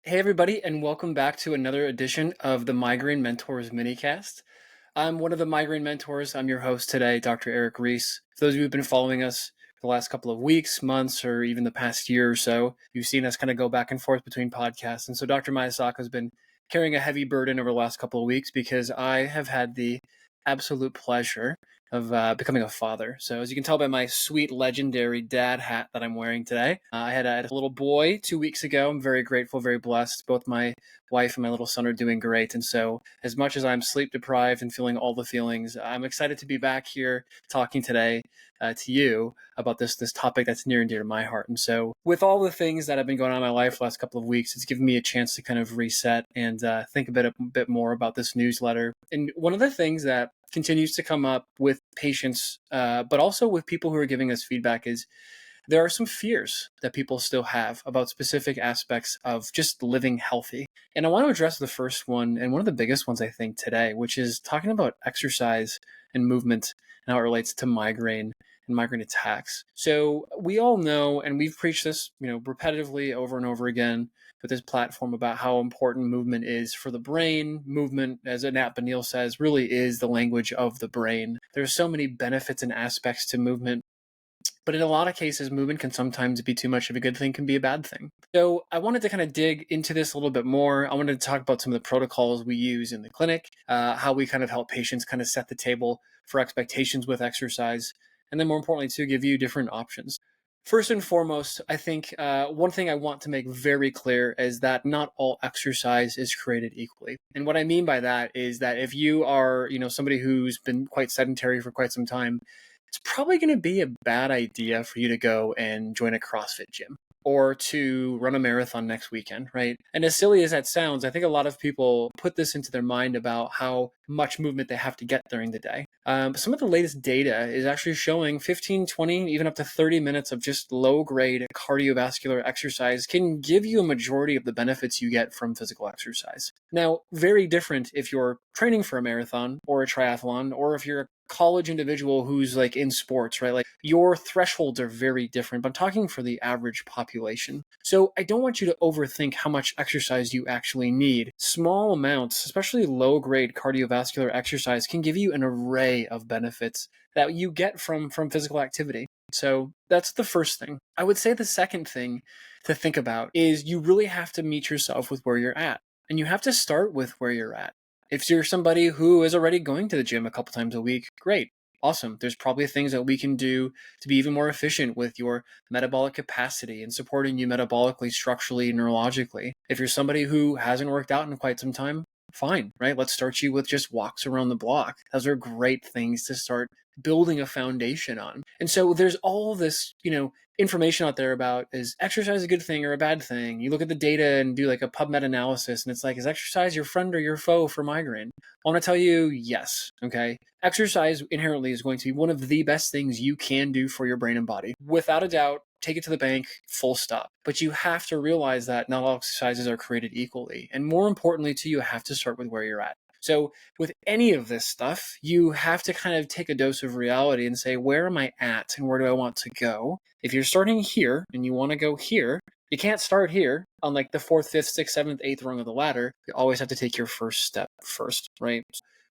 Hey, everybody, and welcome back to another edition of the Migraine Mentors minicast. I'm one of the Migraine Mentors. I'm your host today, Dr. Erik Reis. For those of you who've been following us for the last couple of weeks, months, or even the past year or so, you've seen us kind of go back and forth between podcasts. And so Dr. Miyasaka has been carrying a heavy burden over the last couple of weeks because I have had the absolute pleasure of becoming a father. So as you can tell by my sweet legendary dad hat that I'm wearing today, I had a little boy 2 weeks ago. I'm very grateful, very blessed. Both my wife and my little son are doing great. And so as much as I'm sleep deprived and feeling all the feelings, I'm excited to be back here talking today to you about this topic that's near and dear to my heart. And so with all the things that have been going on in my life the last couple of weeks, it's given me a chance to kind of reset and think a bit more about this newsletter. And one of the things that continues to come up with patients, but also with people who are giving us feedback is there are some fears that people still have about specific aspects of just living healthy. And I want to address the first one, and one of the biggest ones I think today, which is talking about exercise and movement and how it relates to migraine and migraine attacks. So we all know, and we've preached this, repetitively over and over again with this platform about how important movement is for the brain. Movement, as Nat Benil says, really is the language of the brain. There's so many benefits and aspects to movement. But in a lot of cases, movement can sometimes be too much of a good thing, can be a bad thing. So I wanted to kind of dig into this a little bit more. I wanted to talk about some of the protocols we use in the clinic, how we kind of help patients kind of set the table for expectations with exercise, and then more importantly, to give you different options. First and foremost, I think one thing I want to make very clear is that not all exercise is created equally. And what I mean by that is that if you are, somebody who's been quite sedentary for quite some time, it's probably going to be a bad idea for you to go and join a CrossFit gym or to run a marathon next weekend, right? And as silly as that sounds, I think a lot of people put this into their mind about how much movement they have to get during the day. Some of the latest data is actually showing 15, 20, even up to 30 minutes of just low-grade cardiovascular exercise can give you a majority of the benefits you get from physical exercise. Now, very different if you're training for a marathon or a triathlon, or if you're a college individual who's like in sports, right? Like your thresholds are very different, but I'm talking for the average population. So I don't want you to overthink how much exercise you actually need. Small amounts, especially low grade cardiovascular exercise, can give you an array of benefits that you get from physical activity. So that's the first thing. I would say the second thing to think about is you really have to meet yourself with where you're at. And you have to start with where you're at. If you're somebody who is already going to the gym a couple times a week, great, awesome. There's probably things that we can do to be even more efficient with your metabolic capacity and supporting you metabolically, structurally, neurologically. If you're somebody who hasn't worked out in quite some time, fine, right? Let's start you with just walks around the block. Those are great things to start building a foundation on. And so there's all this, information out there about, is exercise a good thing or a bad thing? You look at the data and do like a PubMed analysis, and it's like, is exercise your friend or your foe for migraine? I want to tell you, yes. Okay. Exercise inherently is going to be one of the best things you can do for your brain and body. Without a doubt, take it to the bank, full stop. But you have to realize that not all exercises are created equally. And more importantly, too, you have to start with where you're at. So with any of this stuff, you have to kind of take a dose of reality and say, where am I at and where do I want to go? If you're starting here and you want to go here, you can't start here on like the fourth, fifth, sixth, seventh, eighth rung of the ladder. You always have to take your first step first, right?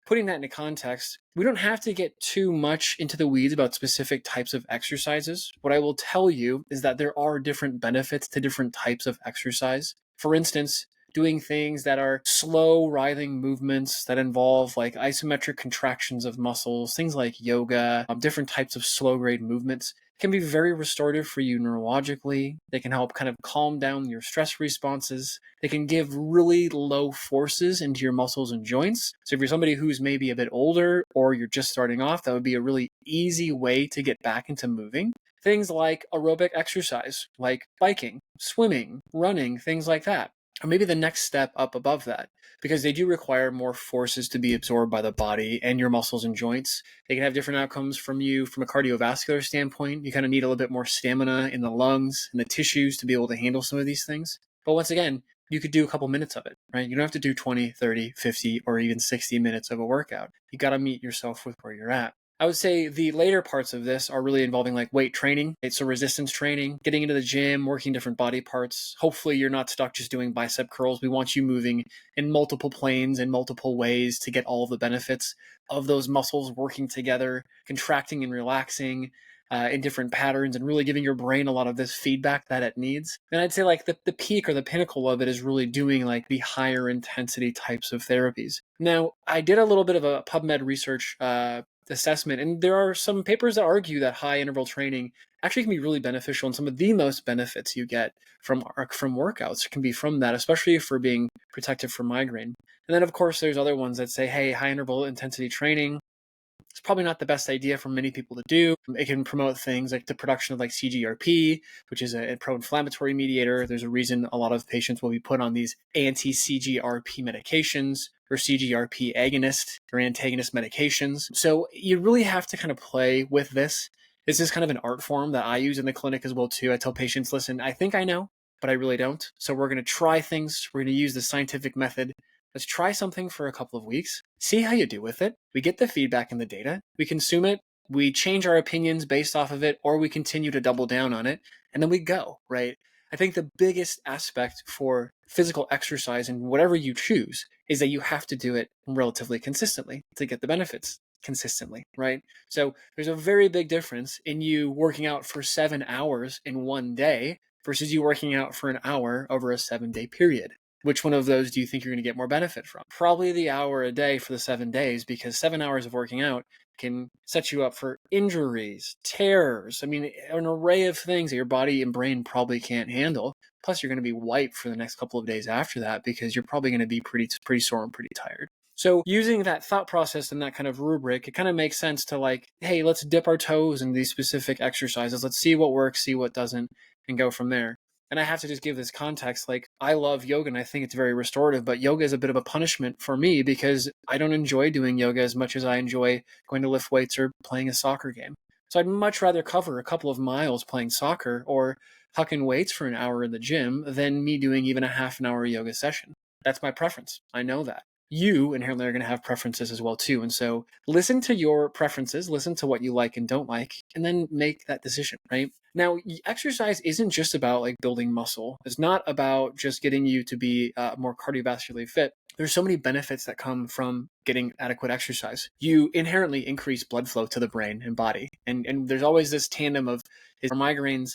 Putting that into context, we don't have to get too much into the weeds about specific types of exercises. What I will tell you is that there are different benefits to different types of exercise. For instance, doing things that are slow writhing movements that involve like isometric contractions of muscles, things like yoga, different types of slow grade movements can be very restorative for you neurologically. They can help kind of calm down your stress responses. They can give really low forces into your muscles and joints. So if you're somebody who's maybe a bit older or you're just starting off, that would be a really easy way to get back into moving. Things like aerobic exercise, like biking, swimming, running, things like that. Or maybe the next step up above that, because they do require more forces to be absorbed by the body and your muscles and joints. They can have different outcomes from you from a cardiovascular standpoint. You kind of need a little bit more stamina in the lungs and the tissues to be able to handle some of these things. But once again, you could do a couple minutes of it, right? You don't have to do 20, 30, 50, or even 60 minutes of a workout. You got to meet yourself with where you're at. I would say the later parts of this are really involving like weight training. It's a resistance training, getting into the gym, working different body parts. Hopefully you're not stuck just doing bicep curls. We want you moving in multiple planes in multiple ways to get all of the benefits of those muscles working together, contracting and relaxing in different patterns, and really giving your brain a lot of this feedback that it needs. And I'd say like the peak or the pinnacle of it is really doing like the higher intensity types of therapies. Now, I did a little bit of a PubMed research assessment. And there are some papers that argue that high interval training actually can be really beneficial, and some of the most benefits you get from workouts can be from that, especially for being protective from migraine. And then of course there's other ones that say, hey, high interval intensity training, it's probably not the best idea for many people to do. It can promote things like the production of like CGRP, which is a pro-inflammatory mediator. There's a reason a lot of patients will be put on these anti-CGRP medications or CGRP agonist or antagonist medications. So you really have to kind of play with this. This is kind of an art form that I use in the clinic as well too. I tell patients, listen, I think I know, but I really don't. So we're going to try things. We're going to use the scientific method. Let's try something for a couple of weeks, see how you do with it. We get the feedback and the data, we consume it, we change our opinions based off of it, or we continue to double down on it, and then we go, right? I think the biggest aspect for physical exercise and whatever you choose is that you have to do it relatively consistently to get the benefits consistently, right? So there's a very big difference in you working out for 7 hours in one day versus you working out for an hour over a 7-day period. Which one of those do you think you're going to get more benefit from? Probably the hour a day for the 7 days, because 7 hours of working out can set you up for injuries, tears. I mean, an array of things that your body and brain probably can't handle. Plus, you're going to be wiped for the next couple of days after that because you're probably going to be pretty sore and pretty tired. So using that thought process and that kind of rubric, it kind of makes sense to like, hey, let's dip our toes in these specific exercises. Let's see what works, see what doesn't, and go from there. And I have to just give this context, like I love yoga and I think it's very restorative, but yoga is a bit of a punishment for me because I don't enjoy doing yoga as much as I enjoy going to lift weights or playing a soccer game. So I'd much rather cover a couple of miles playing soccer or hucking weights for an hour in the gym than me doing even a half an hour yoga session. That's my preference. I know that. You inherently are going to have preferences as well too. And so listen to your preferences, listen to what you like and don't like, and then make that decision, right? Now, exercise isn't just about like building muscle. It's not about just getting you to be more cardiovascularly fit. There's so many benefits that come from getting adequate exercise. You inherently increase blood flow to the brain and body. And there's always this tandem of, is migraines,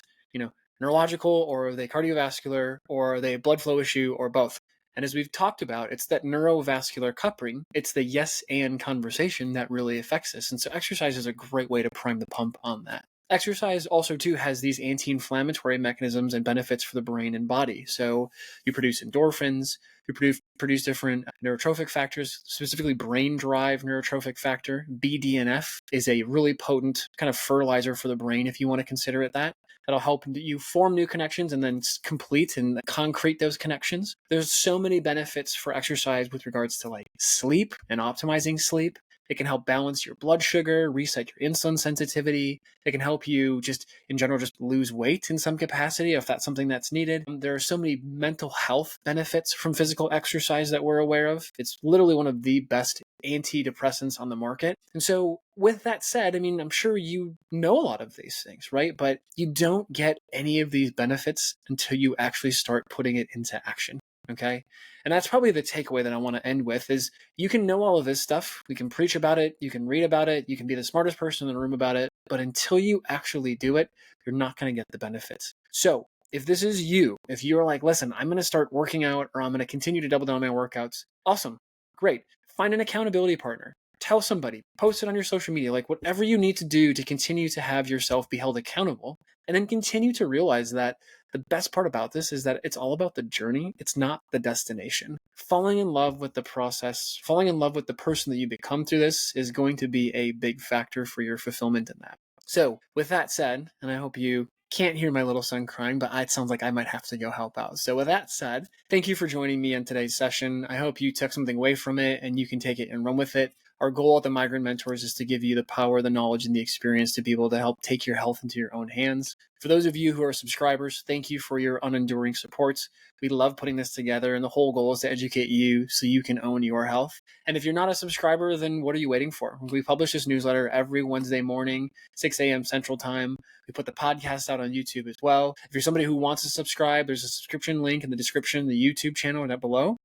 neurological, or are they cardiovascular, or are they a blood flow issue, or both? And as we've talked about, it's that neurovascular coupling, it's the yes and conversation that really affects this. And so exercise is a great way to prime the pump on that. Exercise also too has these anti-inflammatory mechanisms and benefits for the brain and body. So you produce endorphins, you produce different neurotrophic factors, specifically brain-derived neurotrophic factor. BDNF is a really potent kind of fertilizer for the brain, if you want to consider it that. That'll help you form new connections and then complete and concrete those connections. There's so many benefits for exercise with regards to like sleep and optimizing sleep. It can help balance your blood sugar, reset your insulin sensitivity. It can help you just, in general, just lose weight in some capacity if that's something that's needed. There are so many mental health benefits from physical exercise that we're aware of. It's literally one of the best antidepressants on the market. And so with that said, I mean, I'm sure you know a lot of these things, right? But you don't get any of these benefits until you actually start putting it into action. Okay. And that's probably the takeaway that I want to end with is you can know all of this stuff. We can preach about it. You can read about it. You can be the smartest person in the room about it. But until you actually do it, you're not going to get the benefits. So if this is you, if you're like, listen, I'm going to start working out or I'm going to continue to double down on my workouts, awesome. Great. Find an accountability partner. Tell somebody, post it on your social media, like whatever you need to do to continue to have yourself be held accountable. And then continue to realize that the best part about this is that it's all about the journey. It's not the destination. Falling in love with the process, falling in love with the person that you become through this is going to be a big factor for your fulfillment in that. So with that said, and I hope you can't hear my little son crying, but it sounds like I might have to go help out. So with that said, thank you for joining me on today's session. I hope you took something away from it and you can take it and run with it. Our goal at the Migraine Mentors is to give you the power, the knowledge, and the experience to be able to help take your health into your own hands. For those of you who are subscribers, thank you for your unenduring support. We love putting this together, and the whole goal is to educate you so you can own your health. And if you're not a subscriber, then what are you waiting for? We publish this newsletter every Wednesday morning, 6 a.m. Central Time. We put the podcast out on YouTube as well. If you're somebody who wants to subscribe, there's a subscription link in the description, the YouTube channel down below.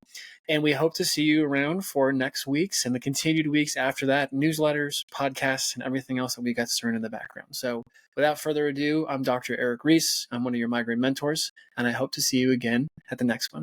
And we hope to see you around for next week's and the continued weeks after that, newsletters, podcasts, and everything else that we got started in the background. So without further ado, I'm Dr. Erik Reis. I'm one of your migraine mentors, and I hope to see you again at the next one.